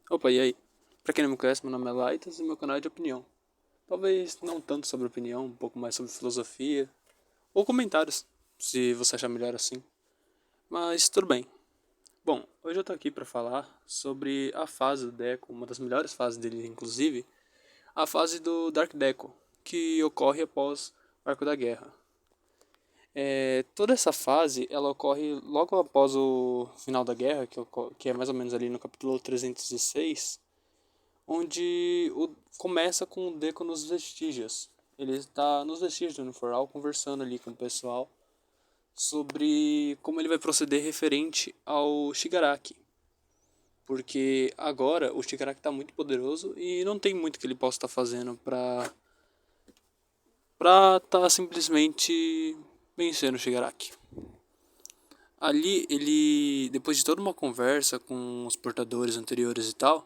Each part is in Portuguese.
Opa, e aí? Pra quem não me conhece, meu nome é Laitas e meu canal é de opinião. Talvez não tanto sobre opinião, um pouco mais sobre filosofia, ou comentários, se você achar melhor assim. Mas tudo bem. Bom, hoje eu tô aqui pra falar sobre a fase do Deco, uma das melhores fases dele, inclusive, a fase do Dark Deco, que ocorre após o Arco da Guerra. Toda essa fase, ela ocorre logo após o final da guerra, que é mais ou menos ali no capítulo 306, onde começa com o Deco nos vestígios. Ele está nos vestígios do Uniforal conversando ali com o pessoal sobre como ele vai proceder referente ao Shigaraki. Porque agora o Shigaraki está muito poderoso e não tem muito que ele possa estar fazendo pra estar simplesmente vencendo o Shigaraki. Ali ele, depois de toda uma conversa com os portadores anteriores e tal,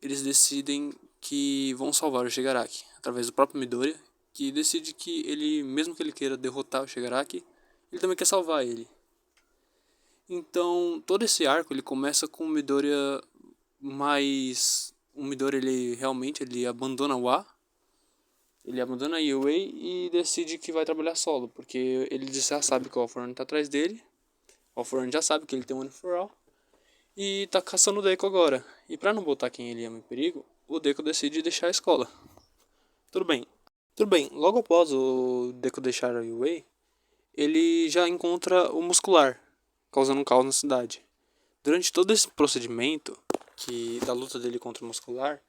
eles decidem que vão salvar o Shigaraki, através do próprio Midoriya, que decide que ele, mesmo que ele queira derrotar o Shigaraki, ele também quer salvar ele. Então, todo esse arco ele começa com o Midoriya mais... O Midoriya ele realmente ele abandona o A, ele abandona a UA e decide que vai trabalhar solo, porque ele já sabe que o All For One tá atrás dele, o All For One já sabe que ele tem um One For All, e tá caçando o Deco agora. E pra não botar quem ele ama em perigo, o Deco decide deixar a escola. Tudo bem. Tudo bem, logo após o Deku deixar a UA, ele já encontra o muscular, causando um caos na cidade. Durante todo esse procedimento, que da luta dele contra o muscular,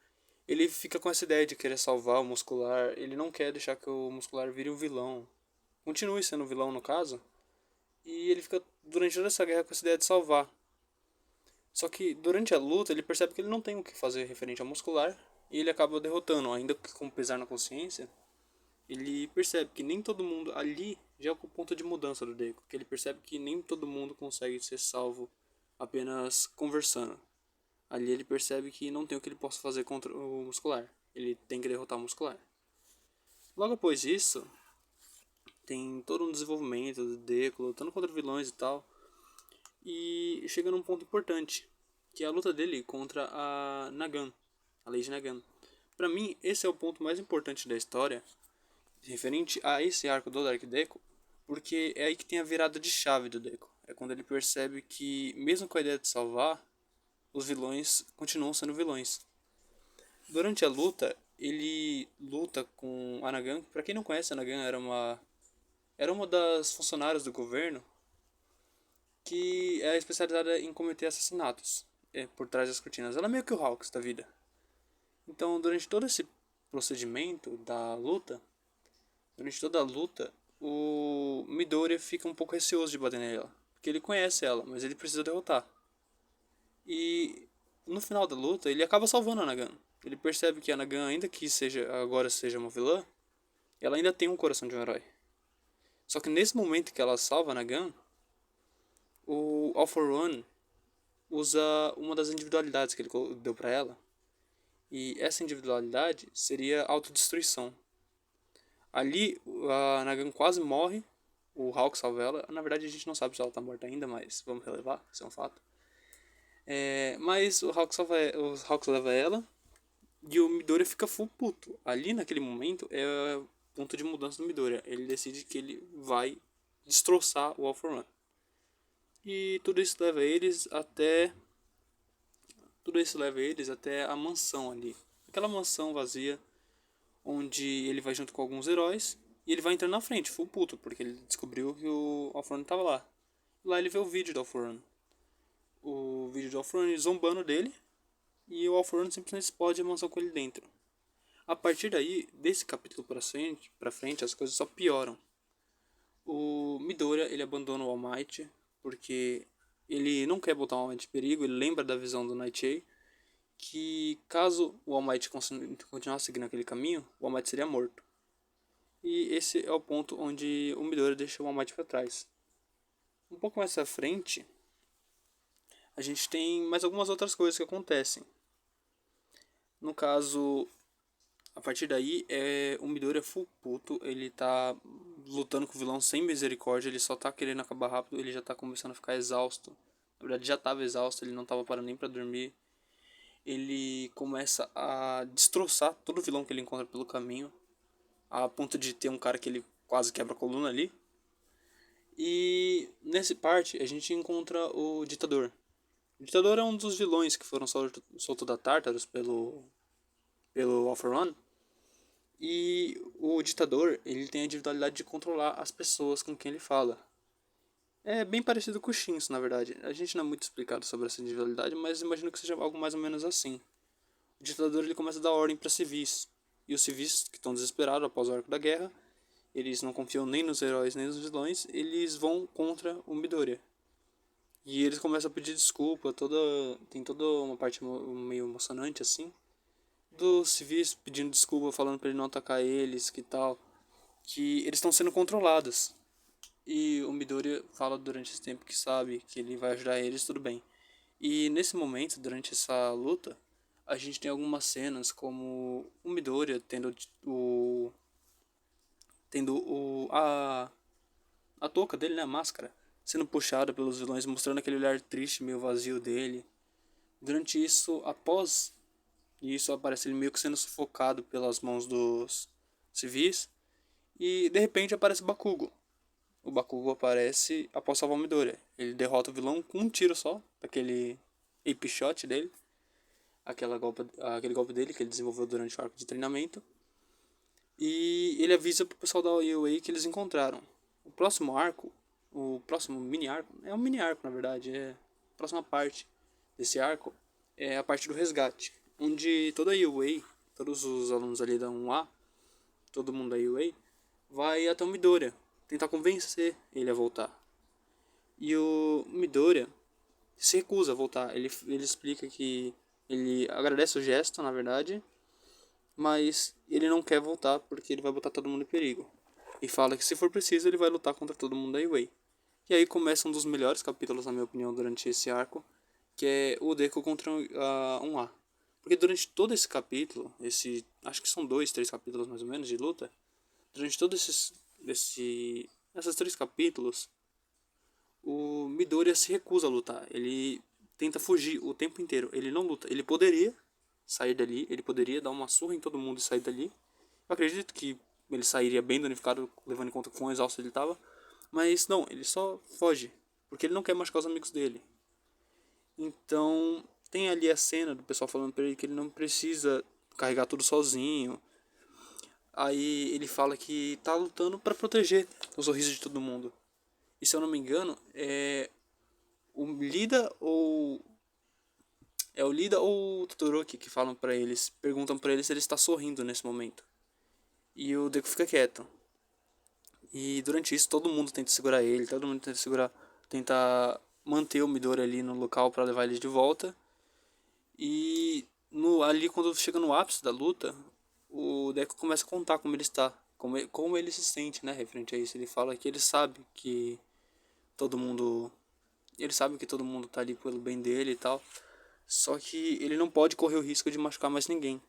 ele fica com essa ideia de querer salvar o muscular, ele não quer deixar que o muscular vire um vilão. Continue sendo um vilão no caso, e ele fica durante toda essa guerra com essa ideia de salvar. Só que durante a luta ele percebe que ele não tem o que fazer referente ao muscular, e ele acaba derrotando, ainda que com pesar na consciência. Ele percebe que nem todo mundo ali já é o ponto de mudança do Deco, que ele percebe que nem todo mundo consegue ser salvo apenas conversando. Ali ele percebe que não tem o que ele possa fazer contra o muscular. Ele tem que derrotar o muscular. Logo após isso, tem todo um desenvolvimento do Deco lutando contra vilões e tal. E chega num ponto importante, que é a luta dele contra a Nagan, a Lady Nagan. Pra mim, esse é o ponto mais importante da história, referente a esse arco do Dark Deco, porque é aí que tem a virada de chave do Deco. É quando ele percebe que, mesmo com a ideia de salvar, os vilões continuam sendo vilões. Durante a luta, ele luta com a Nagan. Pra quem não conhece, a Nagan era uma das funcionárias do governo que é especializada em cometer assassinatos por trás das cortinas. Ela é meio que o Hawks da vida. Então, durante todo esse procedimento da luta, durante toda a luta, o Midoriya fica um pouco receoso de bater nela, porque ele conhece ela, mas ele precisa derrotar. E no final da luta, ele acaba salvando a Nagan. Ele percebe que a Nagan, ainda que agora seja uma vilã, ela ainda tem um coração de um herói. Só que nesse momento que ela salva a Nagan, o All For One usa uma das individualidades que ele deu pra ela. E essa individualidade seria autodestruição. Ali, a Nagan quase morre. O Hulk salva ela. Na verdade, a gente não sabe se ela tá morta ainda, mas vamos relevar, isso é um fato. Mas o Hulk leva ela e o Midoriya fica full puto. Ali, naquele momento, é o ponto de mudança do Midoriya. Ele decide que ele vai destroçar o All For One. E tudo isso leva eles até a mansão ali. Aquela mansão vazia onde ele vai junto com alguns heróis e ele vai entrando na frente, full puto, porque ele descobriu que o Alfrone tava lá. Lá ele vê o vídeo do Alfrone. O vídeo do Alfrone zombando dele e o Alfrone simplesmente explode a mansão com ele dentro. A partir daí, desse capítulo pra frente, as coisas só pioram. O Midoriya, ele abandona o All Might porque ele não quer botar o All Might em perigo, ele lembra da visão do Nightshade que caso o All Might continuasse seguindo aquele caminho, o All Might seria morto. E esse é o ponto onde o Midoriya deixa o All Might para trás. Um pouco mais à frente, a gente tem mais algumas outras coisas que acontecem. No caso, a partir daí, o Midoriya full puto, ele tá lutando com o vilão sem misericórdia, ele só tá querendo acabar rápido, ele já tá começando a ficar exausto. Na verdade, já tava exausto, ele não tava parando nem pra dormir. ele começa a destroçar todo vilão que ele encontra pelo caminho, a ponto de ter um cara que ele quase quebra a coluna ali. E nessa parte a gente encontra o Ditador. O Ditador é um dos vilões que foram soltos da Tartarus pelo Alpha Run. E o Ditador, ele tem a individualidade de controlar as pessoas com quem ele fala. É bem parecido com o Shinsu, na verdade. A gente não é muito explicado sobre essa individualidade, mas imagino que seja algo mais ou menos assim. O ditador ele começa a dar ordem para civis. E os civis, que estão desesperados após o arco da guerra, eles não confiam nem nos heróis nem nos vilões, eles vão contra o Midoriya. E eles começam a pedir desculpa, tem toda uma parte meio emocionante assim, dos civis pedindo desculpa, falando para ele não atacar eles, que tal, que eles estão sendo controlados. E o Midoriya fala durante esse tempo que sabe que ele vai ajudar eles, tudo bem. E nesse momento, durante essa luta, a gente tem algumas cenas como o Midoriya a touca dele, né, a máscara, sendo puxada pelos vilões, mostrando aquele olhar triste, meio vazio dele. Durante isso, após isso, aparece ele meio que sendo sufocado pelas mãos dos civis. E de repente aparece o Bakugo. O Bakugo aparece após salvar o Midoriya. Ele derrota o vilão com um tiro só, aquele Ape Shot dele, aquele golpe dele que ele desenvolveu durante o arco de treinamento. E ele avisa pro pessoal da UA que eles encontraram. O próximo arco, o próximo mini arco, é um mini arco na verdade, a próxima parte desse arco é a parte do resgate, onde toda a UA, todos os alunos ali da 1A, todo mundo da UA, vai até o Midoriya, tentar convencer ele a voltar. E o Midoriya se recusa a voltar. Ele explica que ele agradece o gesto, na verdade, mas ele não quer voltar porque ele vai botar todo mundo em perigo. E fala que se for preciso ele vai lutar contra todo mundo da Wei. E aí começa um dos melhores capítulos, na minha opinião, durante esse arco, que é o Deku contra a 1A. Porque durante todo esse capítulo, acho que são 2, 3 capítulos mais ou menos de luta, durante todos esses 3 capítulos, o Midoriya se recusa a lutar. Ele tenta fugir o tempo inteiro. Ele não luta. Ele poderia sair dali, ele poderia dar uma surra em todo mundo e sair dali. Eu acredito que ele sairia bem danificado, levando em conta quão exausto ele estava. Mas não, ele só foge. Porque ele não quer machucar os amigos dele. Então, tem ali a cena do pessoal falando pra ele que ele não precisa carregar tudo sozinho. Aí ele fala que tá lutando para proteger o sorriso de todo mundo. E se eu não me engano, o Lida ou é o Lida ou o Todoroki que falam para eles, perguntam para ele se ele está sorrindo nesse momento. E o Deku fica quieto. E durante isso todo mundo tenta segurar ele, todo mundo tenta manter o Midori ali no local para levar ele de volta. E ali quando chega no ápice da luta, o Deku começa a contar como ele está, como ele se sente, né, referente a isso. Ele fala que todo mundo, ele sabe que todo mundo tá ali pelo bem dele e tal. Só que ele não pode correr o risco de machucar mais ninguém.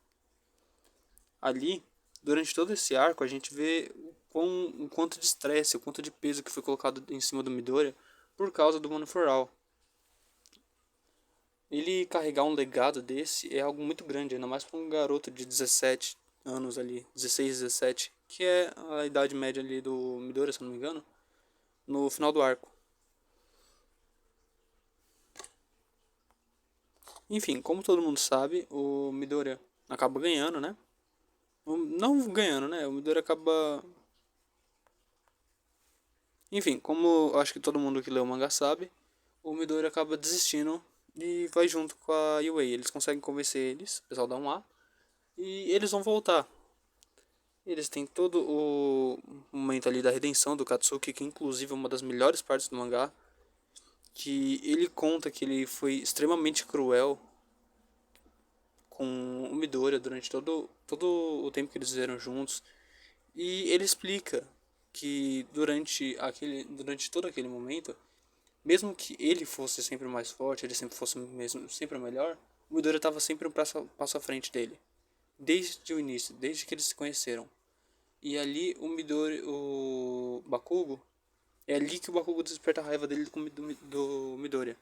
Ali, durante todo esse arco, a gente vê o quanto de estresse, o quanto de peso que foi colocado em cima do Midoriya por causa do One for All. Ele carregar um legado desse é algo muito grande, ainda mais para um garoto de 17 anos ali, 16, 17, que é a idade média ali do Midoriya, se eu não me engano, no final do arco. Enfim, como todo mundo sabe, o Midoriya acaba ganhando, né? Não ganhando, né? O Midoriya acaba... Enfim, como acho que todo mundo que lê o mangá sabe, o Midoriya acaba desistindo e vai junto com a UA. Eles conseguem convencer eles, o pessoal da 1A, e eles vão voltar. Eles têm todo o momento ali da redenção do Katsuki, que inclusive é uma das melhores partes do mangá, que ele conta que ele foi extremamente cruel com o Midoriya durante todo o tempo que eles fizeram juntos. E ele explica que durante todo aquele momento, mesmo que ele fosse sempre o mais forte, ele sempre fosse sempre o melhor, o Midoriya estava sempre um passo à frente dele. Desde o início, desde que eles se conheceram. E ali o Bakugo, é ali que o Bakugo desperta a raiva dele do Midoriya.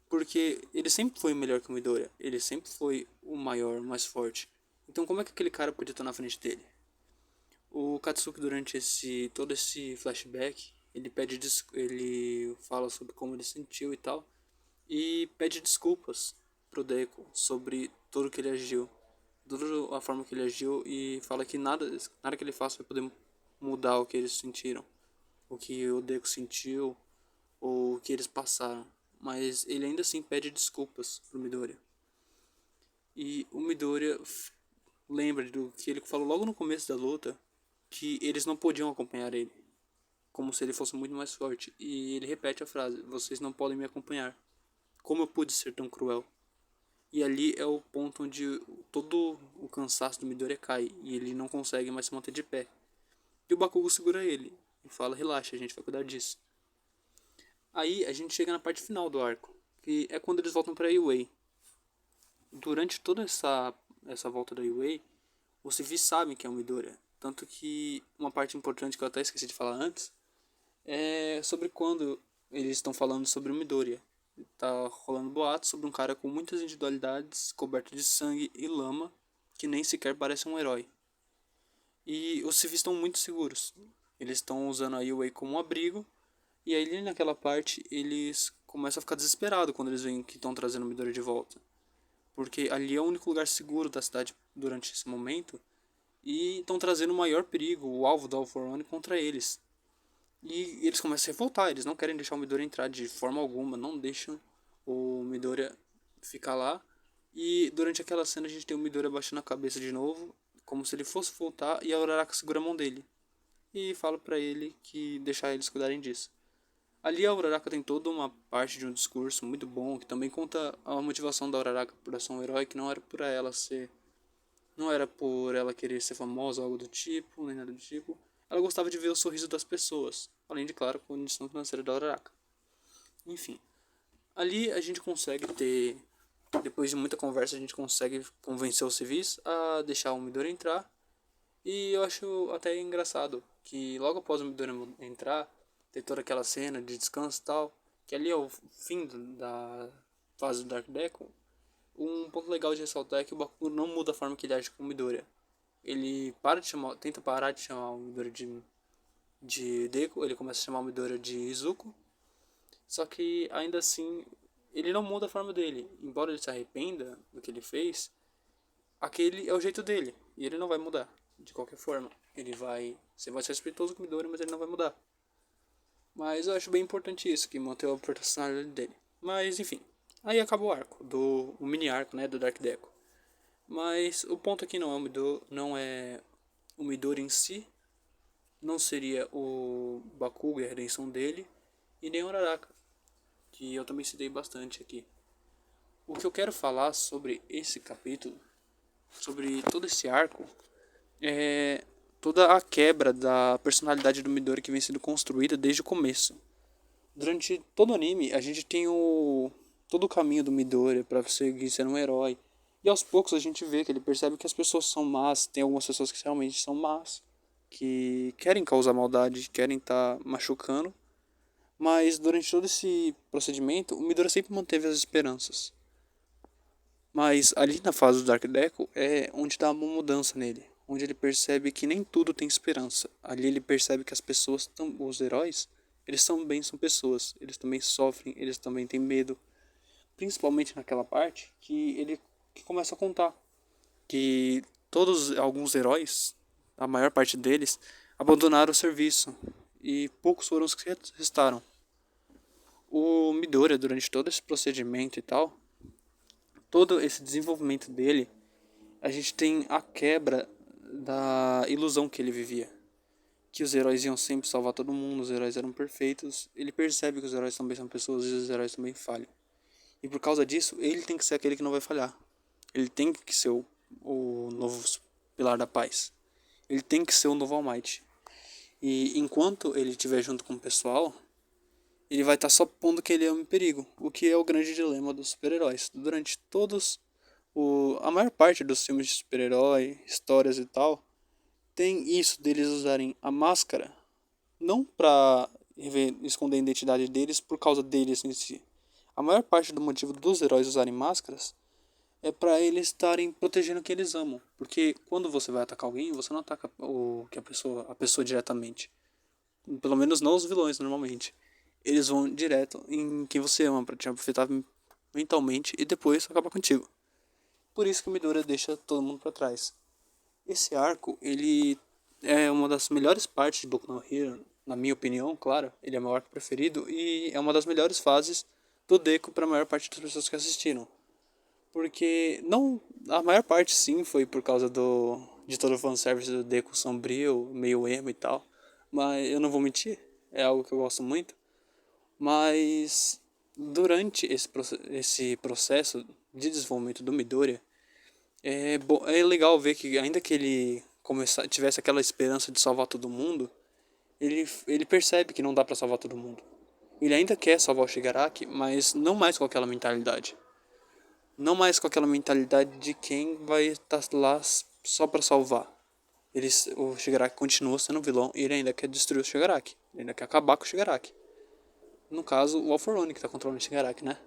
Porque ele sempre foi melhor que o Midoriya. Ele sempre foi o maior, o mais forte. Então como é que aquele cara podia estar na frente dele? O Katsuki, durante todo esse flashback, ele fala sobre como ele sentiu e tal, e pede desculpas pro Deku sobre tudo que ele agiu, toda a forma que ele agiu, e fala que nada que ele faça vai poder mudar o que eles sentiram, o que o Deku sentiu, ou o que eles passaram. Mas ele ainda assim pede desculpas pro Midoriya. E o Midoriya lembra do que ele falou logo no começo da luta, que eles não podiam acompanhar ele, como se ele fosse muito mais forte. E ele repete a frase: vocês não podem me acompanhar. Como eu pude ser tão cruel? E ali é o ponto onde todo o cansaço do Midoriya cai e ele não consegue mais se manter de pé. E o Bakugo segura ele e fala: relaxa, a gente vai cuidar disso. Aí a gente chega na parte final do arco, que é quando eles voltam para Iway. Durante toda essa volta da Iway, os civis sabem que é o Midoriya. Tanto que uma parte importante que eu até esqueci de falar antes é sobre quando eles estão falando sobre o Midoriya. Tá rolando boatos sobre um cara com muitas individualidades, coberto de sangue e lama, que nem sequer parece um herói. E os civis estão muito seguros. Eles estão usando a Yue como um abrigo. E aí ali naquela parte eles começam a ficar desesperados quando eles veem que estão trazendo o Midoriya de volta. Porque ali é o único lugar seguro da cidade durante esse momento. E estão trazendo o maior perigo, o alvo do All For One, contra eles. E eles começam a se revoltar, eles não querem deixar o Midoriya entrar de forma alguma, não deixam o Midoriya ficar lá. E durante aquela cena a gente tem o Midoriya baixando a cabeça de novo, como se ele fosse voltar, e a Uraraka segura a mão dele. E fala pra ele que deixar eles cuidarem disso. Ali a Uraraka tem toda uma parte de um discurso muito bom, que também conta a motivação da Uraraka por ser um herói, que não era por ela ser... Não era por ela querer ser famosa ou algo do tipo, nem nada do tipo. Ela gostava de ver o sorriso das pessoas, além de, claro, a condição financeira da Uraraka. Enfim, ali a gente consegue ter, depois de muita conversa, a gente consegue convencer os civis a deixar o Midori entrar. E eu acho até engraçado que logo após o Midori entrar, ter toda aquela cena de descanso e tal, que ali é o fim da fase do Dark Deku. Um ponto legal de ressaltar é que o Bakugo não muda a forma que ele age com o Midoriya. Ele tenta parar de chamar o Midoriya de Deku, ele começa a chamar o Midoriya de Izuku. Só que ainda assim, ele não muda a forma dele. Embora ele se arrependa do que ele fez, aquele é o jeito dele. E ele não vai mudar, de qualquer forma. Você vai ser respeitoso com o Midoriya, mas ele não vai mudar. Mas eu acho bem importante isso, que manteve a personalidade dele. Mas enfim, aí acaba o arco, o mini arco, né, do Dark Deku. Mas o ponto aqui não é o Midori em si, não seria o Bakugo e a redenção dele, e nem o Araraka, que eu também citei bastante aqui. O que eu quero falar sobre esse capítulo, sobre todo esse arco, é toda a quebra da personalidade do Midori que vem sendo construída desde o começo. Durante todo o anime, a gente tem todo o caminho do Midori para seguir sendo um herói. E aos poucos a gente vê que ele percebe que as pessoas são más, tem algumas pessoas que realmente são más, que querem causar maldade, querem estar machucando. Mas durante todo esse procedimento, o Midori sempre manteve as esperanças. Mas ali na fase do Dark Deku é onde dá uma mudança nele, onde ele percebe que nem tudo tem esperança. Ali ele percebe que as pessoas, os heróis, eles também são pessoas, eles também sofrem, eles também têm medo. Principalmente naquela parte que começa a contar que alguns heróis, a maior parte deles, abandonaram o serviço e poucos foram os que restaram. O Midoriya, durante todo esse procedimento e tal, todo esse desenvolvimento dele, a gente tem a quebra da ilusão que ele vivia. Que os heróis iam sempre salvar todo mundo, os heróis eram perfeitos. Ele percebe que os heróis também são pessoas e os heróis também falham. E por causa disso, ele tem que ser aquele que não vai falhar. Ele tem que ser o novo pilar da paz. Ele tem que ser o novo All Might. E enquanto ele estiver junto com o pessoal, ele vai estar só pondo que ele é um perigo. O que é o grande dilema dos super-heróis. Durante a maior parte dos filmes de super-herói, histórias e tal, tem isso deles usarem a máscara não pra esconder a identidade deles por causa deles em si. A maior parte do motivo dos heróis usarem máscaras é para eles estarem protegendo quem eles amam. Porque quando você vai atacar alguém, você não ataca a pessoa diretamente. Pelo menos não os vilões, normalmente. Eles vão direto em quem você ama, para te afetar mentalmente e depois acabar contigo. Por isso que o Midoriya deixa todo mundo para trás. Esse arco, ele é uma das melhores partes de Boku no Hero, na minha opinião, claro. Ele é meu arco preferido e é uma das melhores fases do Deku para a maior parte das pessoas que assistiram. Porque, não, a maior parte sim foi por causa de todo o fanservice do Deku sombrio, meio emo e tal. Mas eu não vou mentir, é algo que eu gosto muito. Mas durante esse processo de desenvolvimento do Midoriya, é legal ver que ainda que ele tivesse aquela esperança de salvar todo mundo, ele percebe que não dá pra salvar todo mundo. Ele ainda quer salvar o Shigaraki, mas não mais com aquela mentalidade. Não mais com aquela mentalidade de quem vai estar lá só pra salvar. O Shigaraki continua sendo vilão e ele ainda quer destruir o Shigaraki. Ele ainda quer acabar com o Shigaraki. No caso, o All For One que tá controlando o Shigaraki, né?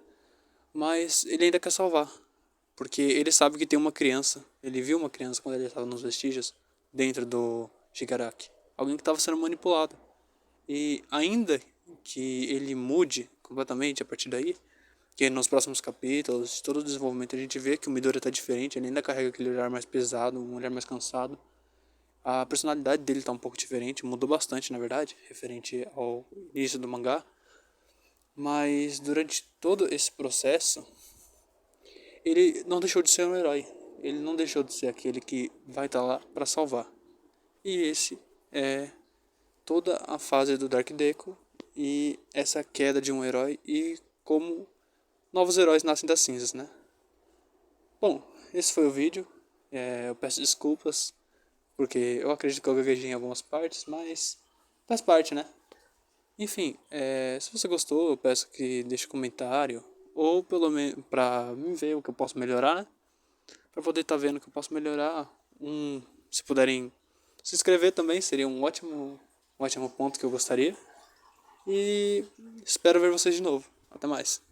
Mas ele ainda quer salvar. Porque ele sabe que tem uma criança. Ele viu uma criança quando ele estava nos vestígios dentro do Shigaraki. Alguém que estava sendo manipulado. E ainda que ele mude completamente a partir daí, que nos próximos capítulos, todo o desenvolvimento, a gente vê que o Midoriya está diferente. Ele ainda carrega aquele olhar mais pesado, um olhar mais cansado. A personalidade dele está um pouco diferente, mudou bastante, na verdade, referente ao início do mangá. Mas durante todo esse processo, ele não deixou de ser um herói. Ele não deixou de ser aquele que vai estar lá para salvar. E esse é toda a fase do Dark Deku e essa queda de um herói e como novos heróis nascem das cinzas, né? Bom, esse foi o vídeo. Eu peço desculpas porque eu acredito que eu gaguejei em algumas partes, mas faz parte, né? Enfim, se você gostou, eu peço que deixe um comentário ou pelo menos para me ver o que eu posso melhorar, né? Para poder estar vendo o que eu posso melhorar. Se puderem se inscrever também, seria um ótimo ponto que eu gostaria. E espero ver vocês de novo. Até mais.